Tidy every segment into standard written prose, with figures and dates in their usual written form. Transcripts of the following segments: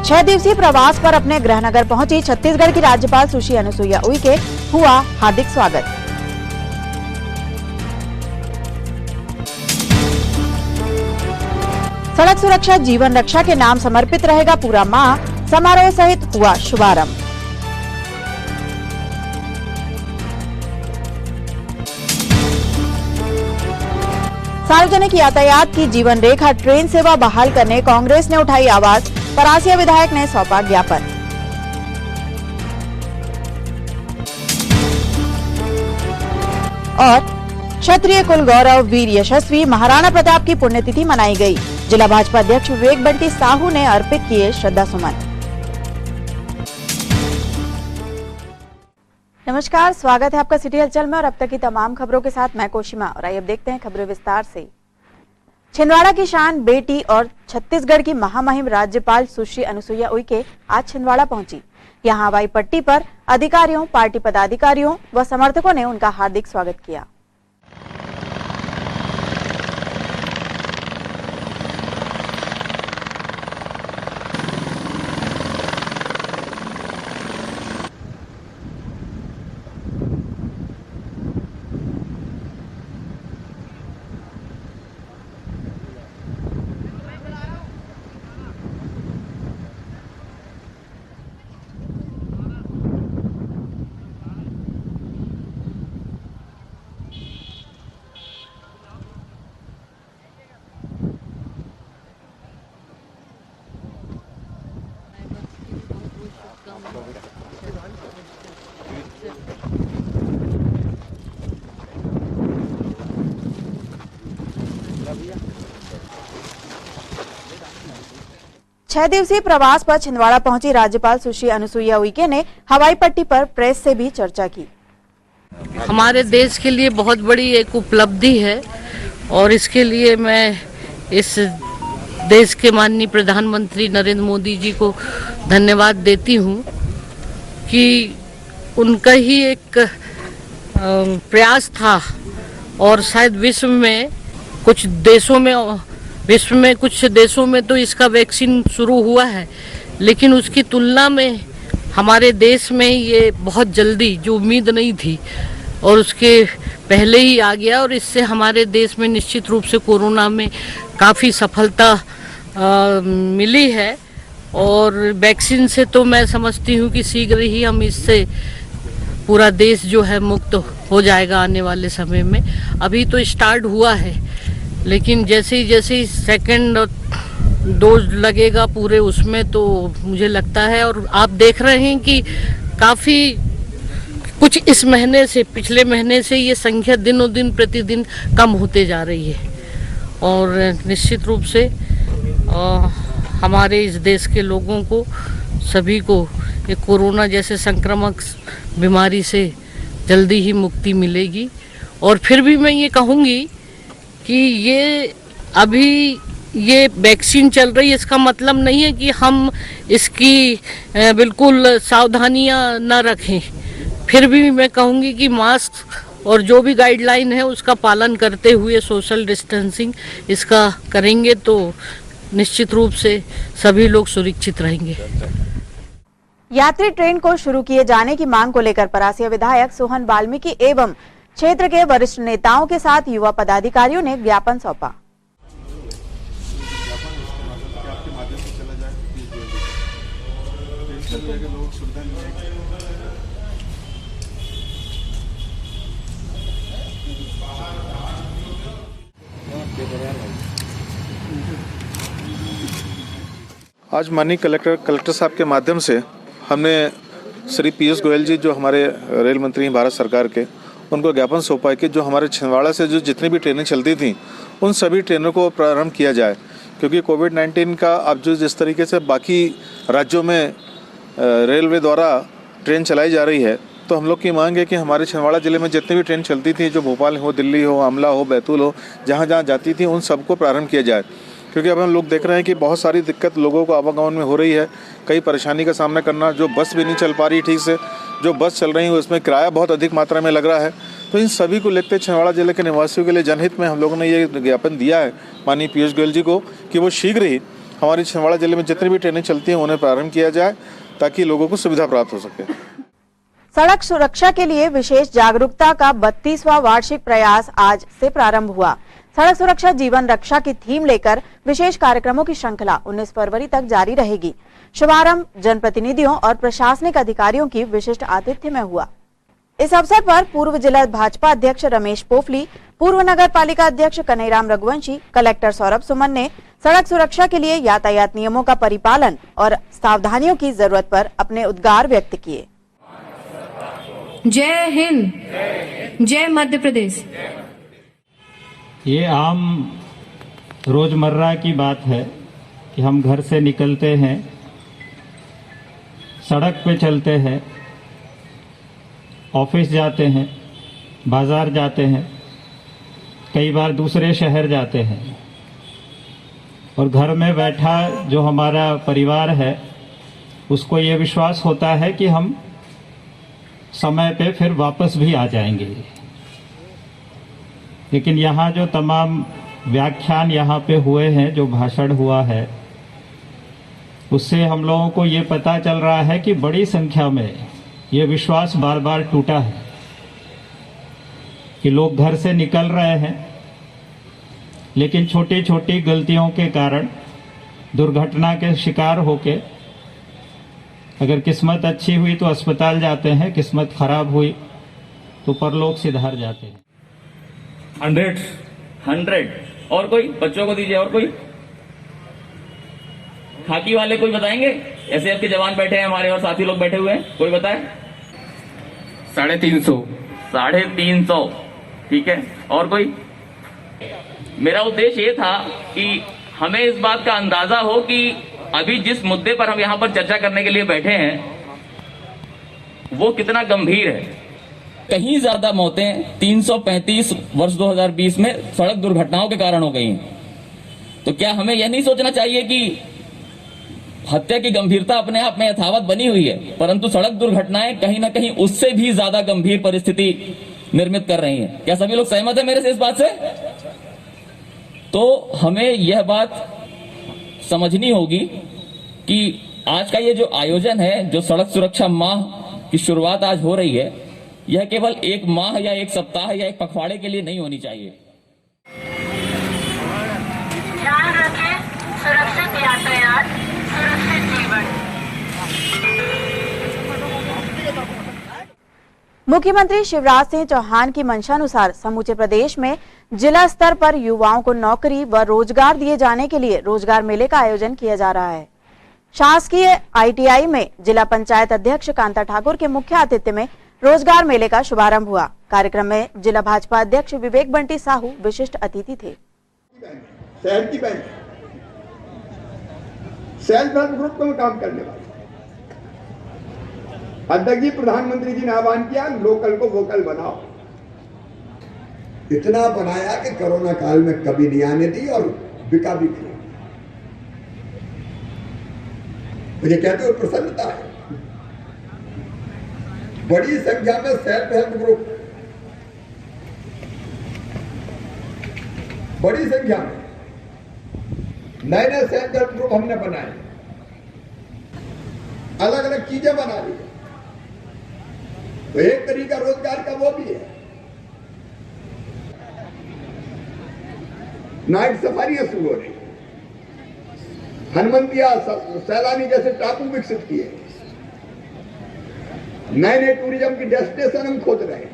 6 दिवसीय प्रवास पर अपने गृहनगर पहुंची छत्तीसगढ़ की राज्यपाल सुश्री अनुसुईया उइके हुआ हार्दिक स्वागत। सड़क सुरक्षा जीवन रक्षा के नाम समर्पित रहेगा पूरा माह, समारोह सहित हुआ शुभारंभ। सार्वजनिक यातायात की जीवन रेखा ट्रेन सेवा बहाल करने कांग्रेस ने उठाई आवाज, परासिया विधायक ने सौंपा ज्ञापन। और क्षत्रिय कुल गौरव वीर यशस्वी महाराणा प्रताप की पुण्यतिथि मनाई गई। जिला भाजपा अध्यक्ष विवेक बंटी साहू ने अर्पित किए श्रद्धा सुमन। नमस्कार, स्वागत है आपका सिटी हलचल में और अब तक की तमाम खबरों के साथ मैं कोशिमा। और आइए अब देखते हैं खबरें विस्तार से। छिंदवाड़ा की शान बेटी और छत्तीसगढ़ की महामहिम राज्यपाल सुश्री अनुसुईया उइके आज छिंदवाड़ा पहुंची। यहां हवाई पट्टी पर अधिकारियों, पार्टी पदाधिकारियों व समर्थकों ने उनका हार्दिक स्वागत किया। छह दिवसीय प्रवास पर छिंदवाड़ा पहुंची राज्यपाल सुश्री अनुसुईया उइके ने हवाई पट्टी पर प्रेस से भी चर्चा की। हमारे देश के लिए बहुत बड़ी एक उपलब्धि है और इसके लिए मैं इस देश के माननीय प्रधानमंत्री नरेंद्र मोदी जी को धन्यवाद देती हूँ कि उनका ही एक प्रयास था और शायद विश्व में कुछ देशों में तो इसका वैक्सीन शुरू हुआ है, लेकिन उसकी तुलना में हमारे देश में ये बहुत जल्दी, जो उम्मीद नहीं थी और उसके पहले ही आ गया और इससे हमारे देश में निश्चित रूप से कोरोना में काफ़ी सफलता मिली है। और वैक्सीन से तो मैं समझती हूँ कि शीघ्र ही हम इससे पूरा देश जो है मुक्त हो जाएगा आने वाले समय में। अभी तो स्टार्ट हुआ है, लेकिन जैसे ही सेकंड डोज लगेगा पूरे उसमें, तो मुझे लगता है और आप देख रहे हैं कि काफ़ी कुछ इस महीने से, पिछले महीने से ये संख्या दिनों दिन प्रतिदिन कम होते जा रही है और निश्चित रूप से हमारे इस देश के लोगों को, सभी को ये कोरोना जैसे संक्रामक बीमारी से जल्दी ही मुक्ति मिलेगी। और फिर भी मैं ये कहूँगी कि ये अभी ये वैक्सीन चल रही है, इसका मतलब नहीं है कि हम इसकी बिल्कुल सावधानियां न रखें। फिर भी मैं कहूँगी कि मास्क और जो भी गाइडलाइन है उसका पालन करते हुए सोशल डिस्टेंसिंग इसका करेंगे तो निश्चित रूप से सभी लोग सुरक्षित रहेंगे। यात्री ट्रेन को शुरू किए जाने की मांग को लेकर परासिया विधायक सोहन वाल्मीकि एवं क्षेत्र के वरिष्ठ नेताओं के साथ युवा पदाधिकारियों ने ज्ञापन सौंपा। आज माननीय कलेक्टर साहब के माध्यम से हमने श्री पीयूष गोयल जी, जो हमारे रेल मंत्री हैं भारत सरकार के, उनको ज्ञापन सौंपा है कि जो हमारे छिंदवाड़ा से जो जितनी भी ट्रेनें चलती थी उन सभी ट्रेनों को प्रारंभ किया जाए, क्योंकि कोविड-19 का अब जो जिस तरीके से बाकी राज्यों में रेलवे द्वारा ट्रेन चलाई जा रही है, तो हम लोग की मांग है कि हमारे छिंदवाड़ा ज़िले में जितनी भी ट्रेन चलती थी, जो भोपाल हो, दिल्ली हो, आमला हो, बैतूल हो, जहाँ जहाँ जाती थी उन सबको प्रारंभ किया जाए। क्योंकि अब हम लोग देख रहे हैं कि बहुत सारी दिक्कत लोगों को आवागमन में हो रही है, कई परेशानी का सामना करना, जो बस भी नहीं चल पा रही ठीक से, जो बस चल रही है उसमें किराया बहुत अधिक मात्रा में लग रहा है। तो इन सभी को लेकर छिंदवाड़ा जिले के निवासियों के लिए जनहित में हम लोगों ने ये ज्ञापन दिया है माननीय पीयूष गोयल जी को कि वो शीघ्र ही हमारी छिंदवाड़ा जिले में जितनी भी ट्रेनें चलती हैं उन्हें प्रारंभ किया जाए ताकि लोगों को सुविधा प्राप्त हो सके। सड़क सुरक्षा के लिए विशेष जागरूकता का 32वां वार्षिक प्रयास आज से प्रारंभ हुआ। सड़क सुरक्षा जीवन रक्षा की थीम लेकर विशेष कार्यक्रमों की श्रृंखला 19 फरवरी तक जारी रहेगी। शुभारंभ जनप्रतिनिधियों और प्रशासनिक अधिकारियों की विशिष्ट आतिथ्य में हुआ। इस अवसर पर पूर्व जिला भाजपा अध्यक्ष रमेश पोफली, पूर्व नगर पालिका अध्यक्ष कन्हैयाराम रघुवंशी, कलेक्टर सौरभ सुमन ने सड़क सुरक्षा के लिए यातायात नियमों का परिपालन और सावधानियों की जरूरत पर अपने उद्गार व्यक्त किए। जय हिंद, जय मध्य प्रदेश। ये आम रोजमर्रा की बात है कि हम घर से निकलते हैं, सड़क पे चलते हैं, ऑफिस जाते हैं, बाजार जाते हैं, कई बार दूसरे शहर जाते हैं और घर में बैठा जो हमारा परिवार है उसको ये विश्वास होता है कि हम समय पे फिर वापस भी आ जाएंगे। लेकिन यहाँ जो तमाम व्याख्यान यहाँ पे हुए हैं, जो भाषण हुआ है, उससे हम लोगों को ये पता चल रहा है कि बड़ी संख्या में ये विश्वास बार बार टूटा है कि लोग घर से निकल रहे हैं लेकिन छोटी छोटी गलतियों के कारण दुर्घटना के शिकार होके अगर किस्मत अच्छी हुई तो अस्पताल जाते हैं, किस्मत खराब हुई तो परलोक सिधार जाते हैं। 100 और कोई बच्चों को दीजिए। और कोई खाकी वाले कोई बताएंगे? ऐसे आपके जवान बैठे हैं हमारे और साथी लोग बैठे हुए हैं, कोई बताए? 350। ठीक है, और कोई? मेरा उद्देश्य ये था कि हमें इस बात का अंदाजा हो कि अभी जिस मुद्दे पर हम यहाँ पर चर्चा करने के लिए बैठे हैं वो कितना गंभीर है। कहीं ज्यादा मौतें 335 वर्ष 2020 में सड़क दुर्घटनाओं के कारण हो गई हैं। तो क्या हमें यह नहीं सोचना चाहिए कि हत्या की गंभीरता अपने आप में यथावत बनी हुई है, परंतु सड़क दुर्घटनाएं कहीं ना कहीं उससे भी ज्यादा गंभीर परिस्थिति निर्मित कर रही हैं? क्या सभी लोग सहमत हैं मेरे से इस बात से? तो हमें यह बात समझनी होगी कि आज का ये जो आयोजन है, जो सड़क सुरक्षा माह की शुरुआत आज हो रही है, यह केवल एक माह या एक सप्ताह या एक पखवाड़े के लिए नहीं होनी चाहिए। ध्यान रखें, सुरक्षित यातायात, सुरक्षित जीवन। मुख्यमंत्री शिवराज सिंह चौहान की मंशानुसार समूचे प्रदेश में जिला स्तर पर युवाओं को नौकरी व रोजगार दिए जाने के लिए रोजगार मेले का आयोजन किया जा रहा है। शासकीय ITI में जिला पंचायत अध्यक्ष कांता ठाकुर के मुख्य आतिथ्य में रोजगार मेले का शुभारंभ हुआ। कार्यक्रम में जिला भाजपा अध्यक्ष विवेक बंटी साहू विशिष्ट अतिथि थे। शहर की बैंक, सेल्फ हेल्प ग्रुप में काम करने वाले अध्यक्ष जी, प्रधानमंत्री जी ने आह्वान किया, लोकल को वोकल बनाओ। इतना बनाया कि कोरोना काल में कभी नहीं आने दी और बिका भी नहीं। मुझे कहते हुए प्रसन्नता है। बड़ी संख्या में सेल्फ हेल्प ग्रुप, बड़ी संख्या में नए नए सेल्फ हेल्प ग्रुप हमने बनाए, अलग अलग चीजें बना ली। तो एक तरीका रोजगार का वो भी है। नाइट सफारियां शुरू हो रही, हनुमंतिया, सैलानी जैसे टापू विकसित किए, नए नए टूरिज्म की डेस्टिनेशन हम खोज रहे हैं।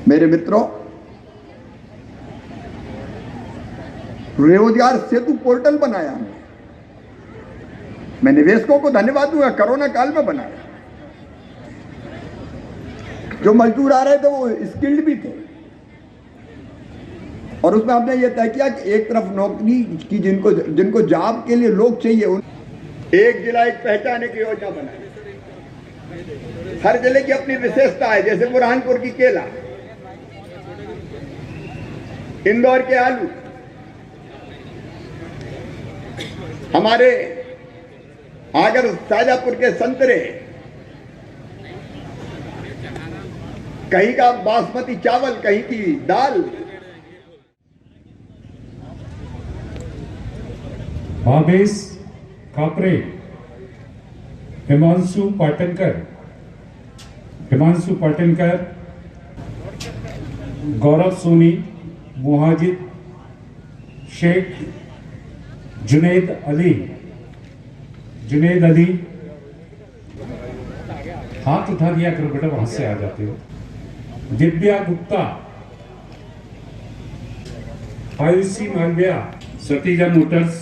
मेरे मित्रों, रोजगार सेतु पोर्टल बनाया हमने। मैं निवेशकों को धन्यवाद दूंगा, कोरोना काल में बनाया। जो मजदूर आ रहे थे वो स्किल्ड भी थे और उसमें हमने ये तय किया कि एक तरफ नौकरी की जिनको जॉब के लिए लोग चाहिए, एक जिला एक पहचान की योजना बनाई। हर जिले की अपनी विशेषता है, जैसे बुरहानपुर की केला, इंदौर के आलू, हमारे आगर शाजापुर के संतरे, कहीं का बासमती चावल, कहीं की दाल। भावेश कापरे, हिमांशु पाटनकर, गौरव सोनी, मुहाजिद शेख, जुनेद अली, हाथ उठा दिया करो बेटा, वहां से आ जाते हो। दिव्या गुप्ता, आयुषी मालविया, सतीजा मोटर्स,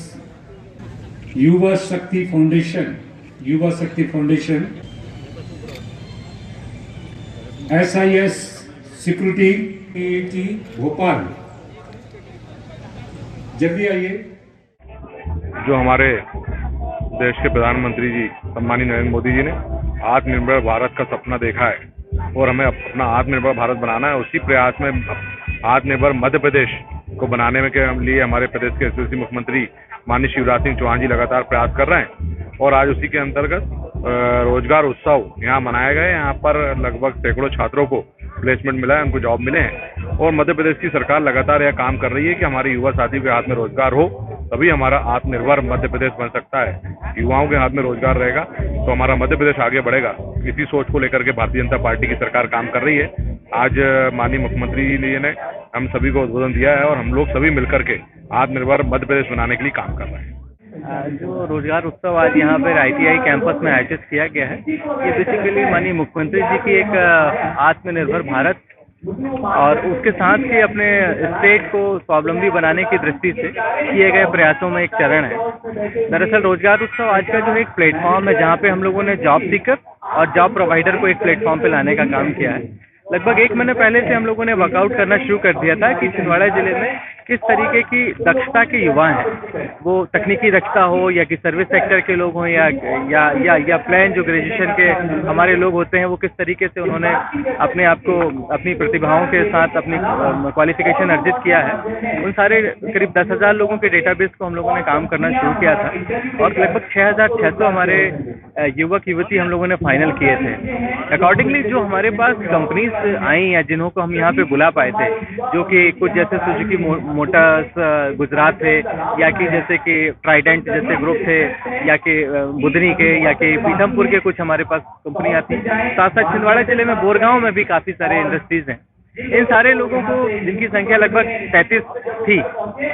युवा शक्ति फाउंडेशन, SIS सिक्योरिटी भोपाल। जल्दी आइए। जो हमारे देश के प्रधानमंत्री जी सम्मानीय नरेंद्र मोदी जी ने आत्मनिर्भर भारत का सपना देखा है और हमें अपना आत्मनिर्भर भारत बनाना है। उसी प्रयास में आत्मनिर्भर मध्य प्रदेश को बनाने में के लिए हमारे प्रदेश के यशस्वी मुख्यमंत्री माननीय शिवराज सिंह चौहान जी लगातार प्रयास कर रहे हैं और आज उसी के अंतर्गत रोजगार उत्सव यहाँ मनाया गया। यहाँ पर लगभग सैकड़ों छात्रों को प्लेसमेंट मिला है, उनको जॉब मिले हैं और मध्य प्रदेश की सरकार लगातार यह काम कर रही है कि हमारे युवा साथियों के हाथ में रोजगार हो, तभी हमारा आत्मनिर्भर मध्य प्रदेश बन सकता है। युवाओं के हाथ में रोजगार रहेगा तो हमारा मध्य प्रदेश आगे बढ़ेगा। इसी सोच को लेकर के भारतीय जनता पार्टी की सरकार काम कर रही है। आज माननीय मुख्यमंत्री जी ने हम सभी को उद्बोधन दिया है और हम लोग सभी मिलकर के आत्मनिर्भर मध्य प्रदेश बनाने के लिए काम कर रहे हैं। जो रोजगार उत्सव आज यहाँ पर ITI कैंपस में आयोजित किया गया है, ये बेसिकली माननीय मुख्यमंत्री जी की एक आत्मनिर्भर भारत और उसके साथ ही अपने स्टेट को स्वावलंबी बनाने की दृष्टि से किए गए प्रयासों में एक चरण है। दरअसल रोजगार उत्सव आज का जो एक प्लेटफॉर्म है जहाँ पे हम लोगों ने जॉब सीकर और जॉब प्रोवाइडर को एक प्लेटफॉर्म पे लाने का काम किया है। लगभग 1 महीने पहले से हम लोगों ने वर्कआउट करना शुरू कर दिया था कि छिंदवाड़ा जिले में किस तरीके की दक्षता के युवा हैं, वो तकनीकी दक्षता हो या कि सर्विस सेक्टर के लोग हों या प्लान जो ग्रेजुएशन के हमारे लोग होते हैं, वो किस तरीके से उन्होंने अपने आप को अपनी प्रतिभाओं के साथ अपनी क्वालिफिकेशन अर्जित किया है। उन सारे करीब 10,000 लोगों के डेटाबेस को हम लोगों ने काम करना शुरू किया था और लगभग 6,600 हमारे युवक युवती हम लोगों ने फाइनल किए थे। अकॉर्डिंगली जो हमारे पास कंपनीज आई या जिन्हों को हम यहाँ पे बुला पाए थे, जो कि कुछ जैसे सुजुकी मोटर्स गुजरात थे या कि जैसे कि ट्राइडेंट जैसे ग्रुप थे या कि बुधनी के या कि पीथमपुर के कुछ हमारे पास कंपनियां थी। साथ साथ छिंदवाड़ा जिले में बोरगांव में भी काफ़ी सारे इंडस्ट्रीज हैं। इन सारे लोगों को जिनकी संख्या लगभग 33 थी,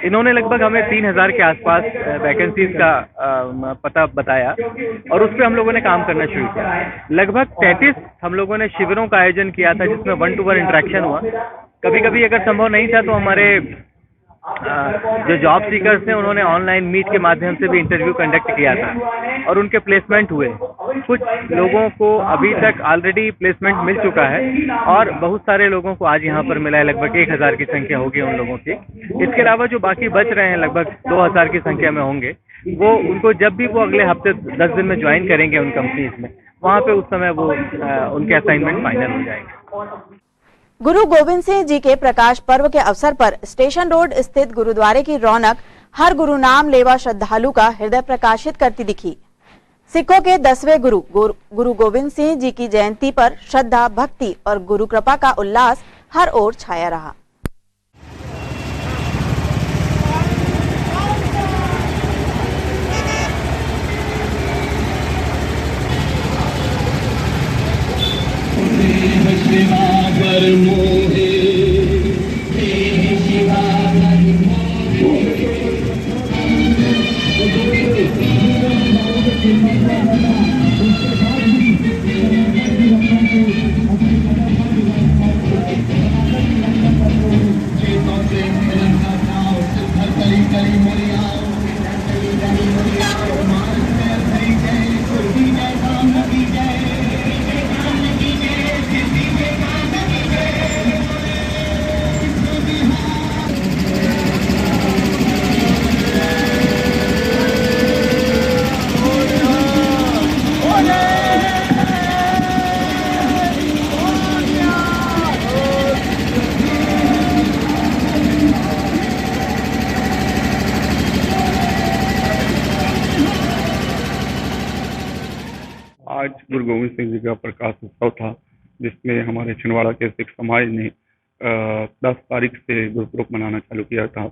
इन्होंने लगभग हमें 3,000 के आसपास वैकेंसीज का पता बताया और उस पर हम लोगों ने काम करना शुरू किया। लगभग 33 हम लोगों ने शिविरों का आयोजन किया था जिसमें 1-to-1 इंटरेक्शन हुआ। कभी कभी अगर संभव नहीं था तो हमारे जो जॉब सीकर्स थे उन्होंने ऑनलाइन मीट के माध्यम से भी इंटरव्यू कंडक्ट किया था और उनके प्लेसमेंट हुए। कुछ लोगों को अभी तक ऑलरेडी प्लेसमेंट मिल चुका है और बहुत सारे लोगों को आज यहाँ पर मिला है। लगभग 1,000 की संख्या होगी उन लोगों की। इसके अलावा जो बाकी बच रहे हैं लगभग 2,000 की संख्या में होंगे, वो उनको जब भी वो अगले हफ्ते 10 दिन में ज्वाइन करेंगे उन कंपनीज में, वहाँ पे उस समय वो उनके असाइनमेंट फाइनल हो जाएंगे। गुरु गोविंद सिंह जी के प्रकाश पर्व के अवसर पर स्टेशन रोड स्थित गुरुद्वारे की रौनक हर गुरु नाम लेवा श्रद्धालु का हृदय प्रकाशित करती दिखी। सिखों के 10वें गुरु गोविंद सिंह जी की जयंती पर श्रद्धा, भक्ति और गुरु कृपा का उल्लास हर ओर छाया रहा। आज गुरु गोविंद सिंह जी का प्रकाश उत्सव था, जिसमें हमारे छिंदवाड़ा के सिख समाज ने 10 तारीख से गुरुपुरब मनाना चालू किया था,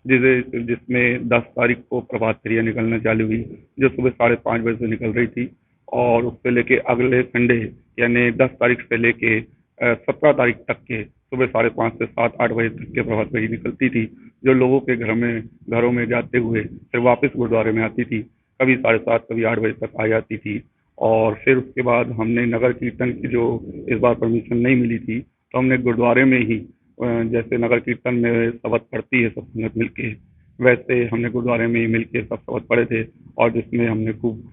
जिसमें 10 तारीख को प्रभात फेरियाँ निकलना चालू हुई, जो सुबह 5:30 बजे से निकल रही थी, और उससे लेके अगले संडे यानी 10 तारीख से लेके 17 तारीख तक के सुबह 5:30 से 7-8 बजे तक के प्रभात फेरी निकलती थी, जो लोगों के घरों में जाते हुए फिर वापस गुरुद्वारे में आती थी। कभी 7:30 कभी 8 बजे तक आ जाती थी। और फिर उसके बाद हमने नगर कीर्तन की जो इस बार परमिशन नहीं मिली थी, तो हमने गुरुद्वारे में ही जैसे नगर कीर्तन में शबद पढ़ती है सब संगत मिलके, वैसे हमने गुरुद्वारे में ही मिलके सब शबद पढ़े थे और जिसमें हमने खूब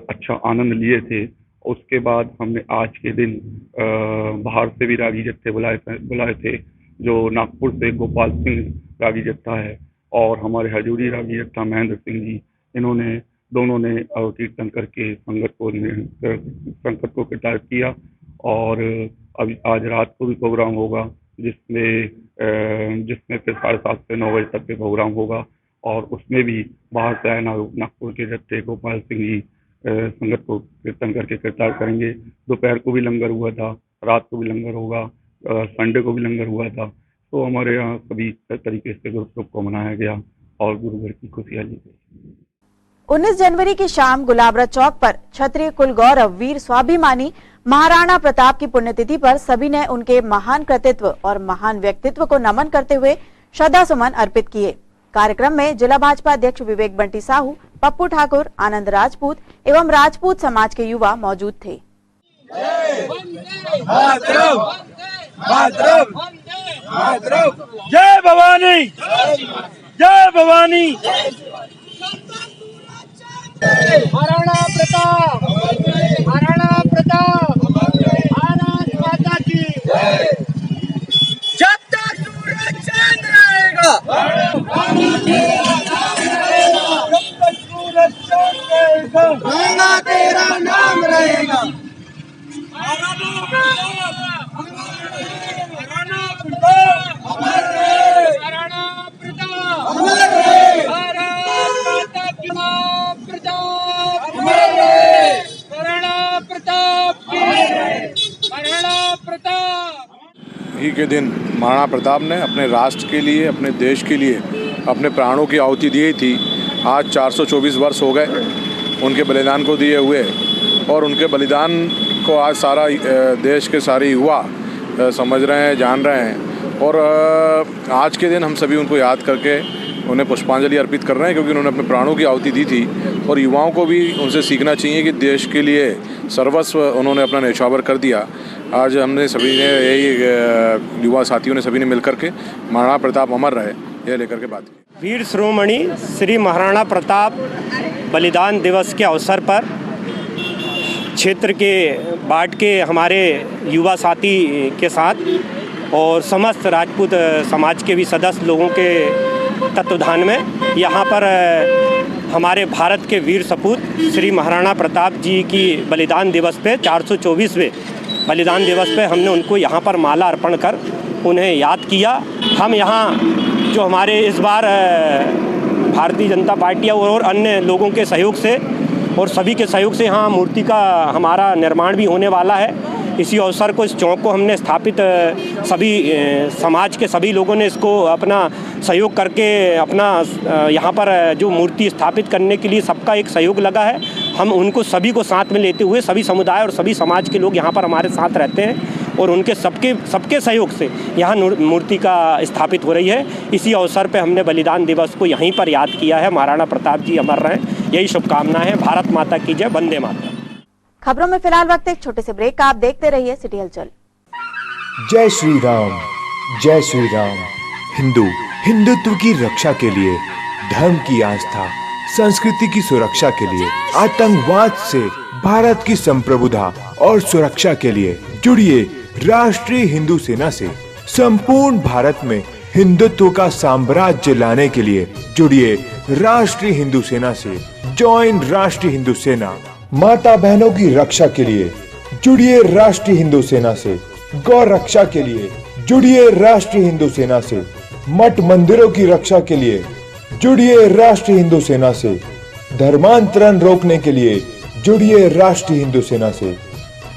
अच्छा आनंद लिए थे। उसके बाद हमने आज के दिन बाहर से भी रागी जत्थे बुलाए थे, जो नागपुर से गोपाल सिंह रागी जत्था है और हमारे हजूरी रागी जत्था महेंद्र सिंह जी, इन्होंने दोनों ने कीर्तन करके संगत को किरदार किया। और अभी आज रात को भी प्रोग्राम होगा जिसमें फिर 7:30 से 9 बजे तक के प्रोग्राम होगा और उसमें भी बाहर से आए नागपुर के जत्थे गोपाल सिंह जी संगत को कीर्तन करके किरदार करेंगे। दोपहर को भी लंगर हुआ था, रात को भी लंगर होगा, संडे को भी लंगर हुआ था। तो हमारे यहाँ सभी तरीके से गुरुपर्व को मनाया गया और गुरु घर की खुशियाँ ली गई। 19 जनवरी की शाम गुलाबरा चौक पर क्षत्रिय कुल गौरव वीर स्वाभिमानी महाराणा प्रताप की पुण्यतिथि पर सभी ने उनके महान कृतित्व और महान व्यक्तित्व को नमन करते हुए श्रद्धा सुमन अर्पित किए। कार्यक्रम में जिला भाजपा अध्यक्ष विवेक बंटी साहू, पप्पू ठाकुर, आनंद राजपूत एवं राजपूत समाज के युवा मौजूद थे। जय भवानी, जय भवानी, महाराणा प्रताप, महाराणा प्रताप, भारत माता की जब तक सूरज चांद रहेगा, जब तक सूरज चांद रहेगा, गंगा तेरा नाम रहेगा। महाराणा प्रताप, महाराणा प्रताप, महाराणा प्रताप, भारत माता की प्रताप, महाराणा प्रताप की, महाराणा प्रताप। ही के दिन महाराणा प्रताप ने अपने राष्ट्र के लिए, अपने देश के लिए अपने प्राणों की आहुति दी थी। आज 424 वर्ष हो गए उनके बलिदान को दिए हुए और उनके बलिदान को आज सारा देश के सारे युवा समझ रहे हैं, जान रहे हैं। और आज के दिन हम सभी उनको याद करके उन्हें पुष्पांजलि अर्पित कर रहे हैं, क्योंकि उन्होंने अपने प्राणों की आहुति दी थी। और युवाओं को भी उनसे सीखना चाहिए कि देश के लिए सर्वस्व उन्होंने अपना न्यौछावर कर दिया। आज हमने सभी ने यही युवा साथियों ने सभी ने मिलकर के महाराणा प्रताप अमर रहे यह लेकर के बात की। वीर शिरोमणि श्री महाराणा प्रताप बलिदान दिवस के अवसर पर क्षेत्र के बाट के हमारे युवा साथी के साथ और समस्त राजपूत समाज के भी सदस्य लोगों के तत्वाधान में यहाँ पर हमारे भारत के वीर सपूत श्री महाराणा प्रताप जी की बलिदान दिवस पे 424वें बलिदान दिवस पे हमने उनको यहाँ पर माला अर्पण कर उन्हें याद किया। हम यहाँ जो हमारे इस बार भारतीय जनता पार्टी और अन्य लोगों के सहयोग से और सभी के सहयोग से यहाँ मूर्ति का हमारा निर्माण भी होने वाला है। इसी अवसर को, इस चौक को हमने स्थापित सभी समाज के सभी लोगों ने इसको अपना सहयोग करके अपना यहाँ पर जो मूर्ति स्थापित करने के लिए सबका एक सहयोग लगा है। हम उनको सभी को साथ में लेते हुए सभी समुदाय और सभी समाज के लोग यहाँ पर हमारे साथ रहते हैं और उनके सबके सहयोग से यहाँ मूर्ति का स्थापित हो रही है। इसी अवसर पर हमने बलिदान दिवस को यहीं पर याद किया है। महाराणा प्रताप जी अमर रहें, यही शुभकामनाएं हैं। भारत माता की जय, वंदे मातरम। खबरों में फिलहाल वक्त एक छोटे से ब्रेक का, आप देखते रहिए सिटी हलचल। जय श्री राम, जय श्री राम। हिंदुत्व की रक्षा के लिए, धर्म की आस्था, संस्कृति की सुरक्षा के लिए, आतंकवाद से भारत की संप्रभुता और सुरक्षा के लिए जुड़िए राष्ट्रीय हिंदू सेना से। संपूर्ण भारत में हिंदुत्व का साम्राज्य लाने के लिए जुड़िए राष्ट्रीय हिंदू सेना से। जॉइन राष्ट्रीय हिंदू सेना। माता बहनों की रक्षा के लिए जुड़िए राष्ट्रीय हिंदू सेना से। गौ रक्षा के लिए जुड़िए राष्ट्रीय हिंदू सेना से। मठ मंदिरों की रक्षा के लिए जुड़िए राष्ट्रीय हिंदू सेना से। धर्मांतरण रोकने के लिए जुड़िए राष्ट्रीय हिंदू सेना से।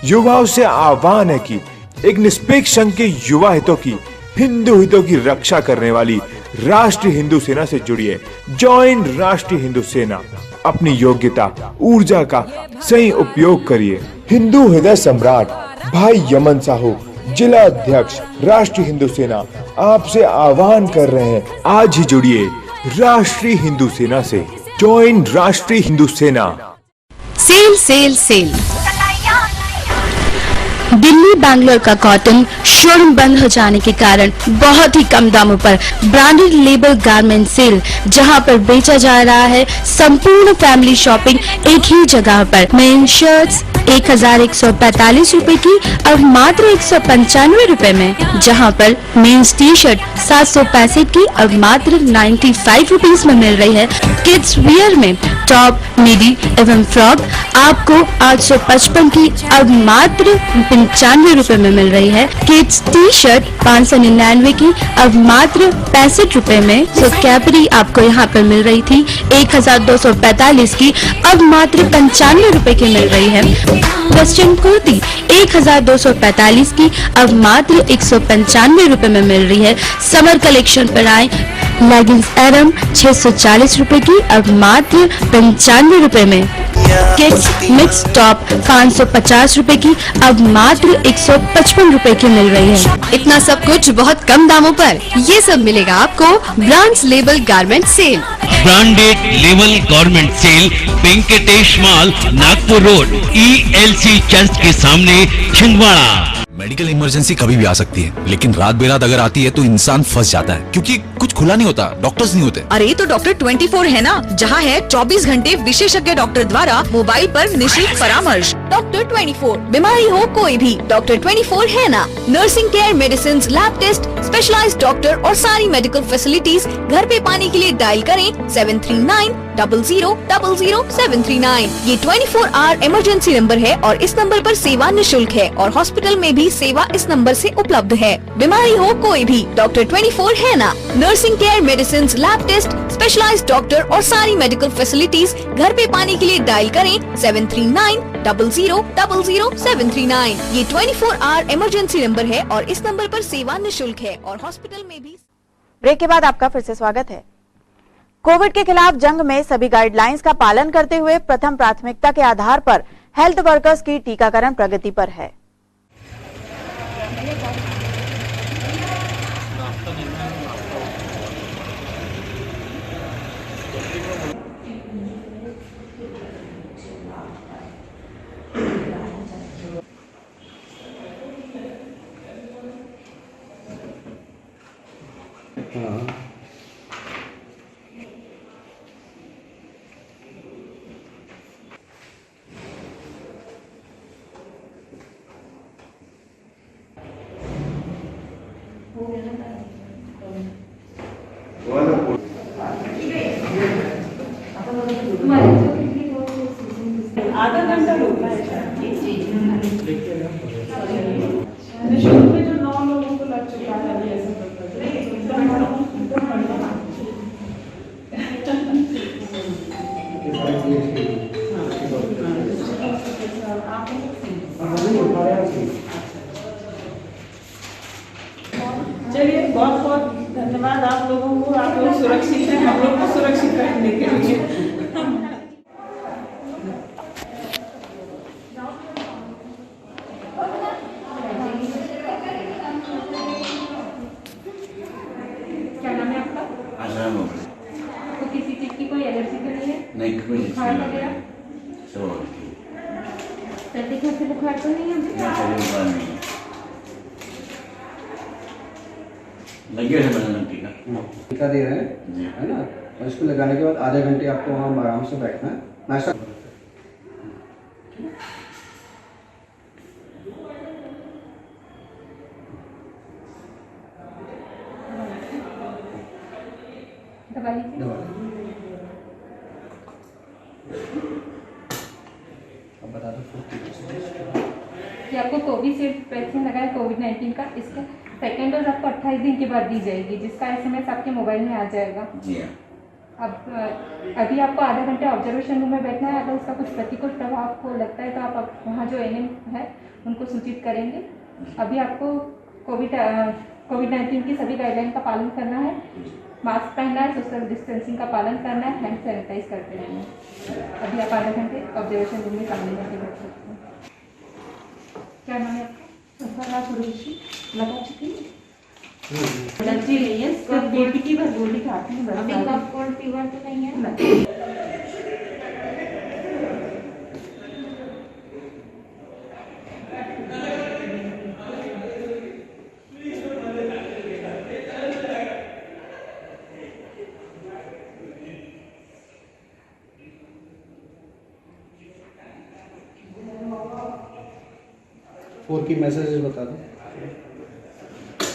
युवाओं से आह्वान है कि एक निष्पेक्ष संघ के युवा हितों की, हिंदू हितों की रक्षा करने वाली राष्ट्रीय हिंदू सेना से जुड़िए। ज्वाइन राष्ट्रीय हिंदू सेना। अपनी योग्यता ऊर्जा का सही उपयोग करिए। हिंदू हृदय सम्राट भाई यमन साहू, जिला अध्यक्ष राष्ट्रीय हिंदू सेना, आपसे आह्वान कर रहे हैं, आज ही जुड़िए राष्ट्रीय हिंदू सेना से। Join Rashtriya Hindu Sena. Sale sale sale. Delhi Bangalore का कॉटन शोरूम बंद हो जाने के कारण बहुत ही कम दामों पर ब्रांडेड लेबल गारमेंट सेल, जहां पर बेचा जा रहा है संपूर्ण फैमिली शॉपिंग एक ही जगह पर। मेन शर्ट्स 1145 रुपए की अब मात्र 195 रुपए में, जहां पर मेन्स टी शर्ट 765 की अब मात्र 95 रुपीज में मिल रही है। किड्स वियर में टॉप, मिडी एवं फ्रॉक आपको 855 की अब मात्र 95 रुपए में मिल रही है। किड्स टी शर्ट 599 की अब मात्र 65 रुपए में। तो कैपरी आपको यहाँ पर मिल रही थी 1245 की अब मात्र 95 रुपए की मिल रही है। वेस्टर्न कुर्ती 1245 की अब मात्र 195 रुपए में मिल रही है। समर कलेक्शन पर आए लेगिंग्स एरम 640 रुपए की अब मात्र 95 रुपए में। किड्स मिक्स टॉप 550 रुपए की अब मात्र 155 रुपए की मिल रही है। इतना सब कुछ बहुत कम दामों पर, ये सब मिलेगा आपको brands label garment sale. Branded level garment sale, Venkatesh mall, Nagpur road, ELC church के सामने, छिंदवाड़ा। मेडिकल इमरजेंसी कभी भी आ सकती है, लेकिन रात बेरात अगर आती है तो इंसान फंस जाता है, क्योंकि कुछ खुला नहीं होता, डॉक्टर्स नहीं होते। अरे तो डॉक्टर 24 है ना, जहाँ है 24 घंटे विशेषज्ञ डॉक्टर द्वारा मोबाइल पर निःशुल्क परामर्श। डॉक्टर 24, बीमारी हो कोई भी, डॉक्टर 24 है ना। Nursing care, medicine, lab test, specialised doctor और सारी मेडिकल फैसिलिटीज घर पे पाने के लिए डायल करें 739000739। ये 24 आवर इमरजेंसी नंबर है और इस नंबर पर सेवा निःशुल्क है और हॉस्पिटल में भी सेवा इस नंबर से उपलब्ध है। बीमारी हो कोई भी, डॉक्टर 24 है ना। Nursing care, medicine, lab test, specialised doctor और सारी मेडिकल फैसिलिटीज घर पे पाने के लिए डायल करें 739000739। ये 24 आवर इमरजेंसी नंबर है और इस नंबर पर सेवा निःशुल्क है और हॉस्पिटल में भी। ब्रेक के बाद आपका फिर से स्वागत है। कोविड के खिलाफ जंग में सभी गाइडलाइंस का पालन करते हुए प्रथम प्राथमिकता के आधार पर हेल्थ वर्कर्स की टीकाकरण प्रगति पर है। आधा घंटा होता है। जो 9 लोगों को लग चुका है चलिए, बहुत बहुत धन्यवाद आप लोगों को। आप लोग सुरक्षित हैं, हम लोग को सुरक्षित रखने के लिए। क्या नाम है आपका? तो किसी चीज की कोई एलर्जी तो नहीं है? नहीं, कोई बुखार वगैरह? सर्दी खांसी बुखार तो नहीं है? लगे हैं मैंने टीका दे रहे हैं, है ना। और इसको लगाने के बाद आधे घंटे आपको वहाँ आराम से बैठना है, नाश्ता। अब बता दो कि आपको कोविशील्ड वैक्सीन लगा है कोविड-19 का। इसका सेकेंड डोज आपको 28 दिन के बाद दी जाएगी, जिसका SMS आपके मोबाइल में आ जाएगा। जी हाँ। अब अभी आपको आधा घंटे ऑब्जर्वेशन रूम में बैठना है। अगर उसका कुछ प्रतिकूल प्रभाव आपको लगता है तो आप वहाँ जो NM है उनको सूचित करेंगे। अभी आपको कोविड-19 की सभी गाइडलाइन का पालन करना है मास्क पहनना है, सोशल डिस्टेंसिंग का पालन करना है, हैंड सैनिटाइज करते रहना है। अभी आप आधे घंटे ऑब्जर्वेशन रूम में सामने जाके बैठ सकते हैं। क्या नाम है आपका? लगा चुकी एलर्जी नहीं है, बेबी की बस गोली खाती है। अभी कफ कोल्ड फीवर तो नहीं है? 4 की मैसेजेस बता दो।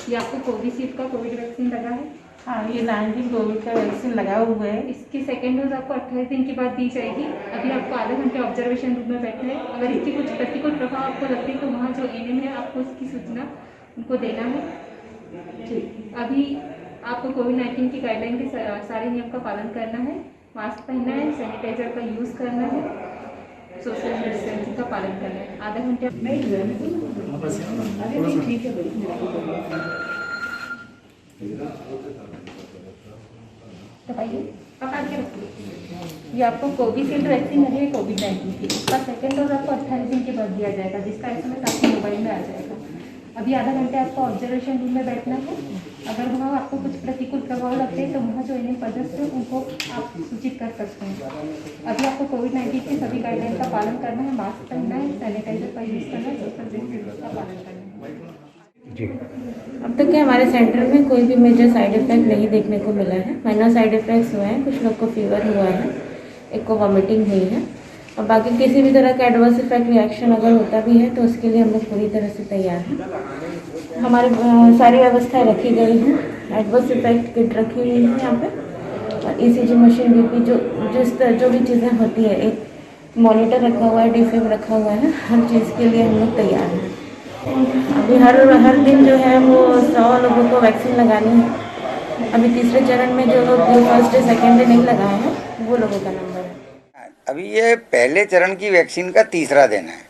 ये आपको कोविशील्ड का कोविड वैक्सीन लगा है? हाँ, ये 19 कोविड का वैक्सीन लगा हुआ है। इसकी सेकेंड डोज आपको 28 दिन के बाद दी जाएगी। अभी आपको आधे घंटे ऑब्जर्वेशन रूम में बैठना है। अगर इसकी कुछ प्रतिकूल प्रभाव आपको लगते हैं तो वहाँ जो एनएम है आपको इसकी सूचना उनको देना है। ठीक, अभी आपको कोविड-19 की गाइडलाइन के सारे नियम का पालन करना है। मास्क पहनना है, सैनिटाइजर का यूज़ करना है, सोशल डिस्टेंसिंग का पालन करना है। आधे घंटे ठीक है। दबाइए, पकड़ के रखिए। ये आपको कोविशील्ड वैक्सीन लगी है कोविड-19 की। इसका सेकेंड डोज आपको 28 दिन के बाद दिया जाएगा, जिसका एसएमएस आपके मोबाइल में आ जाएगा। अभी आधा घंटे आपको ऑब्जर्वेशन रूम में बैठना है। अगर वहाँ आपको कुछ प्रतिकूल प्रभाव लगते हैं तो वहाँ जो एनएम सदस्य हैं उनको आप सूचित कर सकते हैं। अभी आपको कोविड-19 की सभी गाइडलाइन का पालन करना है, मास्क पहनना है, सैनिटाइजर का यूज़ करना है, सोशल डिस्टेंसिंग का पालन करना है। अब तक के हमारे सेंटर में कोई भी मेजर साइड इफेक्ट नहीं देखने को मिला है। माइनर साइड इफेक्ट्स हुए हैं, कुछ लोग को फीवर हुआ है, एक को वॉमिटिंग हुई है, और बाकी किसी भी तरह का एडवर्स इफेक्ट रिएक्शन अगर होता भी है तो उसके लिए हम लोग पूरी तरह से तैयार हैं। हमारी सारी व्यवस्थाएं रखी गई हैं। एडवर्स इफेक्ट किट रखी हुई है यहाँ पे, और ईसीजी मशीन बीपी जो भी चीज़ें होती है, एक मॉनिटर रखा हुआ है, डीफिब रखा हुआ है। हर चीज़ के लिए हम लोग तैयार हैं। अभी हर दिन जो है वो 100 लोगों को वैक्सीन लगानी है। अभी तीसरे चरण में जो लोग फर्स्ट डे सेकेंड डे नहीं लगाए हैं वो लोगों का नंबर है। अभी ये पहले चरण की वैक्सीन का तीसरा दिन है।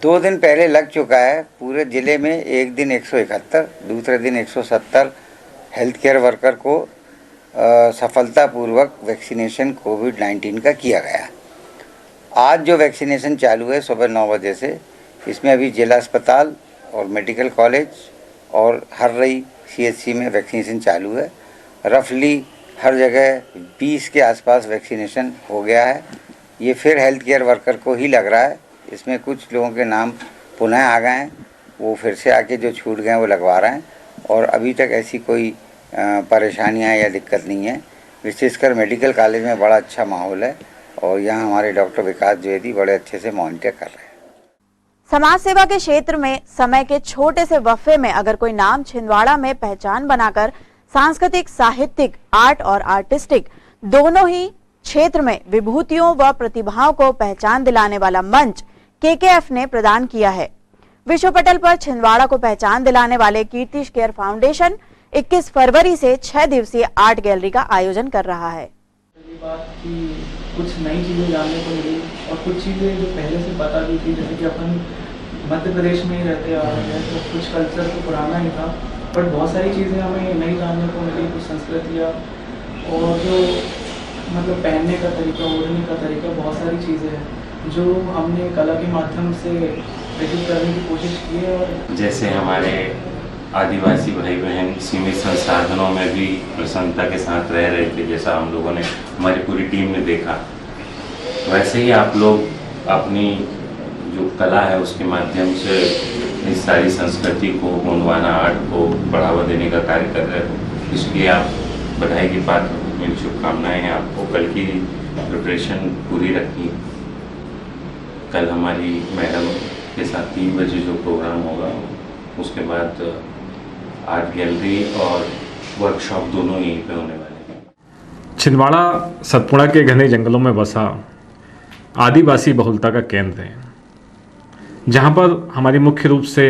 2 दिन पहले लग चुका है पूरे ज़िले में। एक दिन 171, दूसरे दिन 170 हेल्थ केयर वर्कर को सफलतापूर्वक वैक्सीनेशन कोविड-19 का किया गया। आज जो वैक्सीनेशन चालू है सुबह 9 बजे से, इसमें अभी जिला अस्पताल और मेडिकल कॉलेज और हर्रई CHC में वैक्सीनेशन चालू है। रफली हर जगह 20 के आसपास वैक्सीनेशन हो गया है। ये फिर हेल्थ केयर वर्कर को ही लग रहा है। इसमें कुछ लोगों के नाम पुनः आ गए हैं, वो फिर से आके जो छूट गए वो लगवा रहे हैं, और अभी तक ऐसी कोई परेशानियां या दिक्कत नहीं है। विशेषकर मेडिकल कॉलेज में बड़ा अच्छा माहौल है, और यहाँ हमारे डॉक्टर विकास द्विवेदी बड़े अच्छे से मॉनिटर कर रहे हैं। समाज सेवा के क्षेत्र में समय के छोटे से वक्फे में अगर कोई नाम छिंदवाड़ा में पहचान बनाकर सांस्कृतिक, साहित्यिक, आर्ट और आर्टिस्टिक दोनों ही क्षेत्र में विभूतियों व प्रतिभाओं को पहचान दिलाने वाला मंच KKF ने प्रदान किया है। विश्व पटल पर छिंदवाड़ा को पहचान दिलाने वाले कीर्ति केयर फाउंडेशन 21 फरवरी से 6 दिवसीय आर्ट गैलरी का आयोजन कर रहा है। कुछ नई चीज़ें जानने को मिली, और कुछ चीज़ें जो पहले से पता भी थी, जैसे कि अपन मध्य प्रदेश में ही रहते आ रहे हैं तो कुछ कल्चर तो पुराना ही था, बट बहुत सारी चीज़ें हमें नई जानने को मिली। कुछ संस्कृतियाँ और जो मतलब पहनने का तरीका, ओढ़ने का तरीका, बहुत सारी चीज़ें हैं जो हमने कला के माध्यम से प्रेरित करने की कोशिश की है। और जैसे हमारे आदिवासी भाई बहन सीमित संसाधनों में भी प्रसन्नता के साथ रह रहे थे, जैसा हम लोगों ने, हमारी पूरी टीम ने देखा, वैसे ही आप लोग अपनी जो कला है उसके माध्यम से इस सारी संस्कृति को, गोंडवाना आर्ट को बढ़ावा देने का कार्य कर रहे हो। इसलिए आप बधाई की बात, मेरी शुभकामनाएं हैं आपको। कल की प्रिपरेशन पूरी रखी। कल हमारी मैडम के साथ 3 बजे जो प्रोग्राम होगा, उसके बाद आर्ट गैलरी और वर्कशॉप दोनों यहीं पे होने वाले हैं। छिंदवाड़ा सतपुड़ा के घने जंगलों में बसा आदिवासी बहुलता का केंद्र है, जहाँ पर हमारी मुख्य रूप से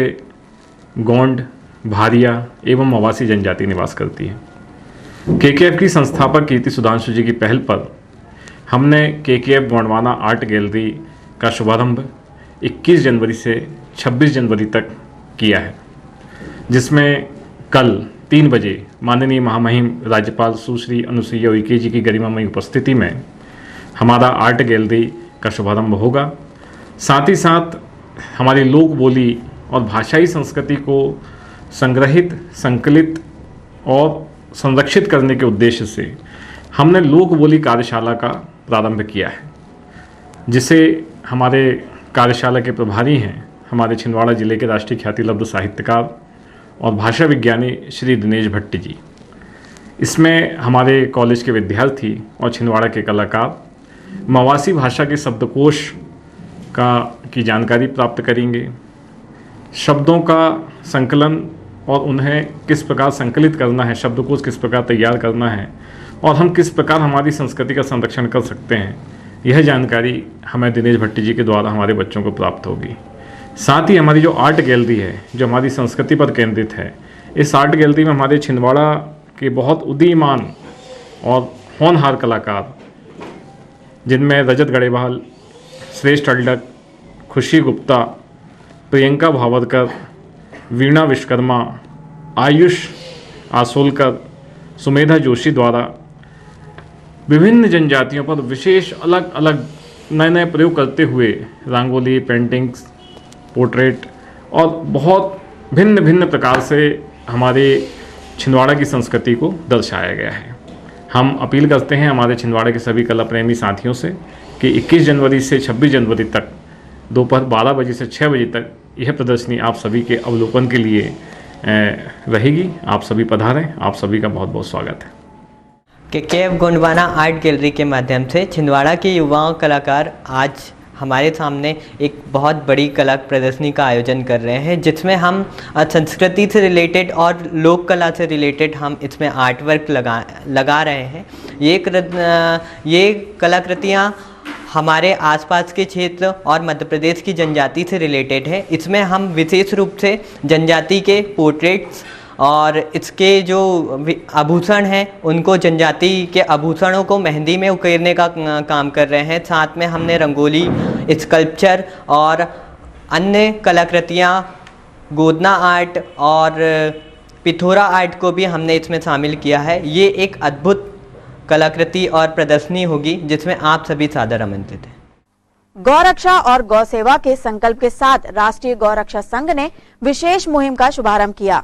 गोंड, भारिया एवं मवासी जनजाति निवास करती है। KKF की संस्थापक कीर्ति सुधांशु जी की पहल पर हमने KKF गोंडवाना आर्ट गैलरी का शुभारंभ 21 जनवरी से 26 जनवरी तक किया है, जिसमें कल 3 बजे माननीय महामहिम राज्यपाल सुश्री अनुसुईया उइके जी की गरिमामयी उपस्थिति में हमारा आर्ट गैलरी का शुभारंभ होगा। साथ ही साथ हमारी लोक बोली और भाषाई संस्कृति को संग्रहित, संकलित और संरक्षित करने के उद्देश्य से हमने लोक बोली कार्यशाला का प्रारंभ किया है, जिसे हमारे कार्यशाला के प्रभारी हैं हमारे छिंदवाड़ा जिले के राष्ट्रीय ख्यातिलब्ध साहित्यकार और भाषा विज्ञानी श्री दिनेश भट्ट जी। इसमें हमारे कॉलेज के विद्यार्थी और छिंदवाड़ा के कलाकार मवासी भाषा के शब्दकोश की जानकारी प्राप्त करेंगे, शब्दों का संकलन और उन्हें किस प्रकार संकलित करना है, शब्दकोश किस प्रकार तैयार करना है और हम किस प्रकार हमारी संस्कृति का संरक्षण कर सकते हैं, यह जानकारी हमें दिनेश भट्टी जी के द्वारा हमारे बच्चों को प्राप्त होगी। साथ ही हमारी जो आर्ट गैलरी है, जो हमारी संस्कृति पर केंद्रित है, इस आर्ट गैलरी में हमारे छिंदवाड़ा के बहुत उदीयमान और होनहार कलाकार, जिनमें रजत गढ़ेवाल, श्रेष्ठ अल्डक, खुशी गुप्ता, प्रियंका भावरकर, वीणा विश्वकर्मा, आयुष आसोलकर, सुमेधा जोशी द्वारा विभिन्न जनजातियों पर विशेष अलग अलग नए नए प्रयोग करते हुए रंगोली, पेंटिंग्स, पोर्ट्रेट और बहुत भिन्न भिन्न प्रकार से हमारे छिंदवाड़ा की संस्कृति को दर्शाया गया है। हम अपील करते हैं हमारे छिंदवाड़ा के सभी कला प्रेमी साथियों से कि 21 जनवरी से 26 जनवरी तक दोपहर 12 बजे से 6 बजे तक यह प्रदर्शनी आप सभी के अवलोकन के लिए रहेगी। आप सभी पधारें, आप सभी का बहुत बहुत स्वागत है। के.एफ. गोंडवाना आर्ट गैलरी के माध्यम से छिंदवाड़ा के युवा कलाकार आज हमारे सामने एक बहुत बड़ी कला प्रदर्शनी का आयोजन कर रहे हैं, जिसमें हम संस्कृति से रिलेटेड और लोक कला से रिलेटेड हम इसमें आर्ट वर्क लगा रहे हैं। ये कलाकृतियाँ हमारे आसपास के क्षेत्र और मध्य प्रदेश की जनजाति से रिलेटेड है। इसमें हम विशेष रूप से जनजाति के पोर्ट्रेट्स और इसके जो आभूषण हैं उनको, जनजाति के आभूषणों को मेहंदी में उकेरने का काम कर रहे हैं। साथ में हमने रंगोली, स्कल्पचर और अन्य कलाकृतियाँ, गोदना आर्ट और पिथौरा आर्ट को भी हमने इसमें शामिल किया है। ये एक अद्भुत कलाकृति और प्रदर्शनी होगी जिसमें आप सभी सादर आमंत्रित हैं। गौरक्षा और गौ सेवा के संकल्प के साथ राष्ट्रीय गौरक्षा संघ ने विशेष मुहिम का शुभारंभ किया।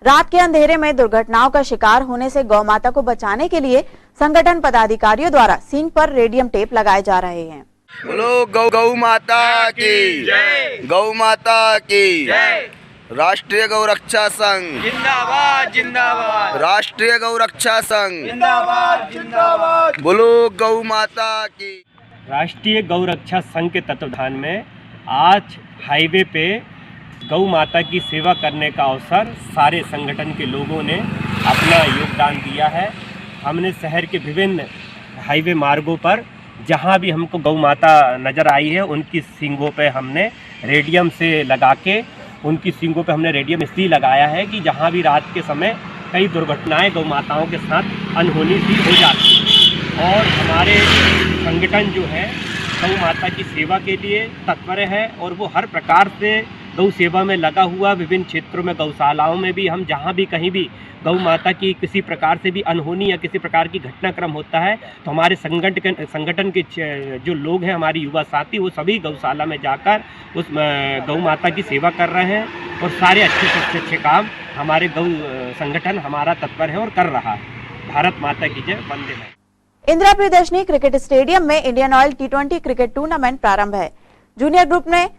रात के अंधेरे में दुर्घटनाओं का शिकार होने से गौ माता को बचाने के लिए संगठन पदाधिकारियों द्वारा सींग पर रेडियम टेप लगाए जा रहे हैं। बोलो गौ माता की जय, गौ माता की जय। राष्ट्रीय गौरक्षा संघ जिंदाबाद जिंदाबाद, राष्ट्रीय गौरक्षा संघ जिंदाबाद जिंदाबाद, बोलो गौ माता की। राष्ट्रीय गौरक्षा संघ के तत्वाधान में आज हाईवे पे गौ माता की सेवा करने का अवसर सारे संगठन के लोगों ने अपना योगदान दिया है। हमने शहर के विभिन्न हाईवे मार्गों पर जहां भी हमको गौ माता नज़र आई है, उनकी सींगों पे हमने रेडियम से लगा के, उनकी सींगों पे हमने रेडियम इसलिए लगाया है कि जहां भी रात के समय कई दुर्घटनाएं गौ माताओं के साथ अनहोनी सी हो जाती हैं और हमारे संगठन जो है गौ माता की सेवा के लिए तत्पर है और वो हर प्रकार से गौ सेवा में लगा हुआ। विभिन्न क्षेत्रों में, गौशालाओं में भी हम जहाँ भी कहीं भी गौ माता की किसी प्रकार से भी अनहोनी या किसी प्रकार की घटनाक्रम होता है तो हमारे संगठन के जो लोग हैं, हमारे युवा साथी, वो सभी गौशाला में जाकर उस गौ माता की सेवा कर रहे हैं और सारे अच्छे से अच्छे काम हमारे गौ संगठन हमारा तत्पर है और कर रहा है। भारत माता की जय, वंदे मातरम। इंदिरा प्रियदर्शनी क्रिकेट स्टेडियम में Indian oil T20 cricket tournament प्रारंभ है। जूनियर ग्रुप में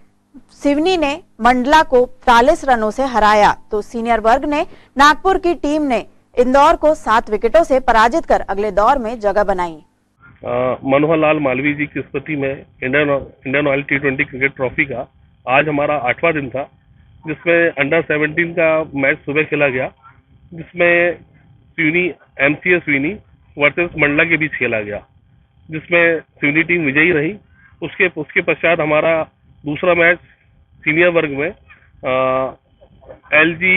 सिवनी ने मंडला को 40 रनों से हराया तो सीनियर वर्ग ने नागपुर की टीम ने इंदौर को 7 विकेटों से पराजित कर अगले दौर में जगह बनाई। मनोहर लाल मालवीय जी की स्मृति में Indian oil T20 cricket trophy का आज हमारा 8वां दिन था, जिसमें अंडर 17 का मैच सुबह खेला गया, जिसमें सिवनी MCA सिवनी वर्सेस मंडला के बीच खेला गया, जिसमें सिवनी टीम विजयी रही। उसके पश्चात हमारा दूसरा मैच सीनियर वर्ग में LG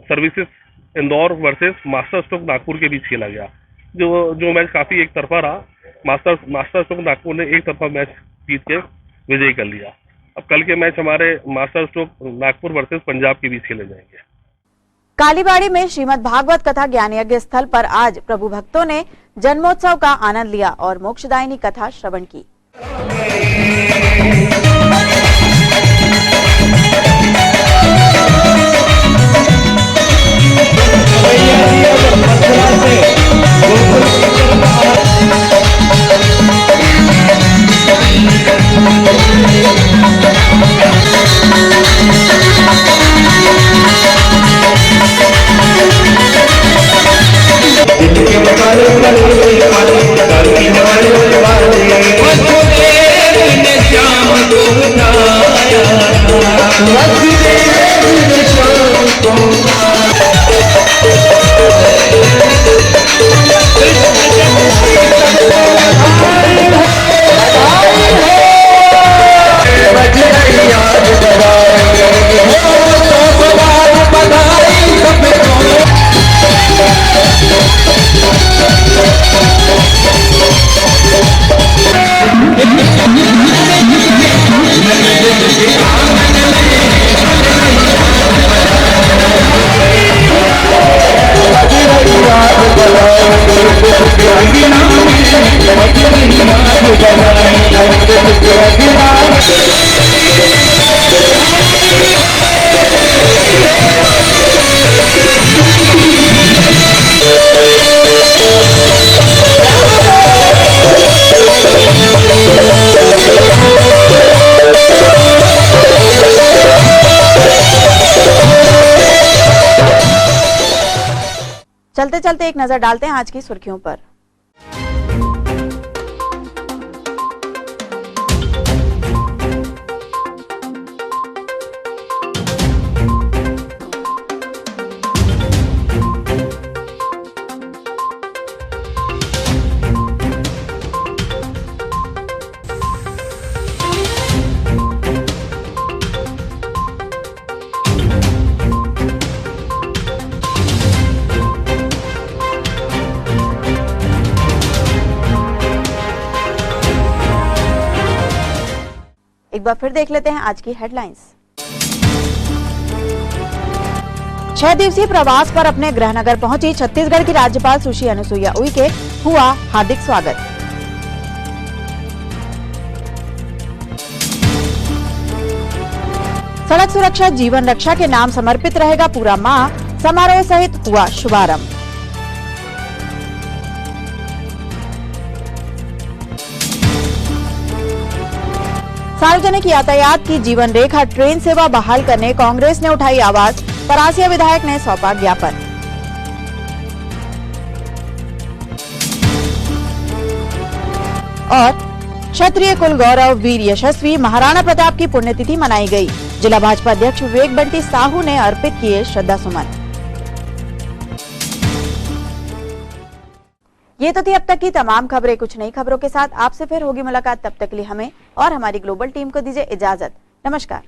services Indore versus master stroke Nagpur के बीच खेला गया, जो मैच काफ़ी एक तरफा रहा। मास्टर स्ट्रोक नागपुर ने एक तरफा मैच जीत के विजयी कर लिया। अब कल के मैच हमारे master stroke Nagpur versus Punjab के बीच खेले जाएंगे। कालीबाड़ी में श्रीमद् भागवत कथा ज्ञान यज्ञ स्थल पर आज प्रभु भक्तों ने जन्मोत्सव का आनंद लिया और मोक्षदायिनी कथा श्रवण की। चलते चलते एक नजर डालते हैं आज की सुर्खियों पर। एक बार फिर देख लेते हैं आज की हेडलाइंस। 6 दिवसीय प्रवास पर अपने गृहनगर पहुंची छत्तीसगढ़ की राज्यपाल सुश्री अनुसुईया उइके, हुआ हार्दिक स्वागत। सड़क सुरक्षा जीवन रक्षा के नाम समर्पित रहेगा पूरा माह, समारोह सहित हुआ शुभारंभ। सार्वजनिक यातायात की जीवन रेखा ट्रेन सेवा बहाल करने कांग्रेस ने उठाई आवाज, परासिया विधायक ने सौंपा ज्ञापन। और क्षत्रिय कुल गौरव वीर यशस्वी महाराणा प्रताप की पुण्यतिथि मनाई गई। जिला भाजपा अध्यक्ष विवेक बंटी साहू ने अर्पित किए श्रद्धा सुमन। ये तो थी अब तक की तमाम खबरें। कुछ नई खबरों के साथ आपसे फिर होगी मुलाकात। तब तक के लिए हमें और हमारी ग्लोबल टीम को दीजिए इजाजत। नमस्कार।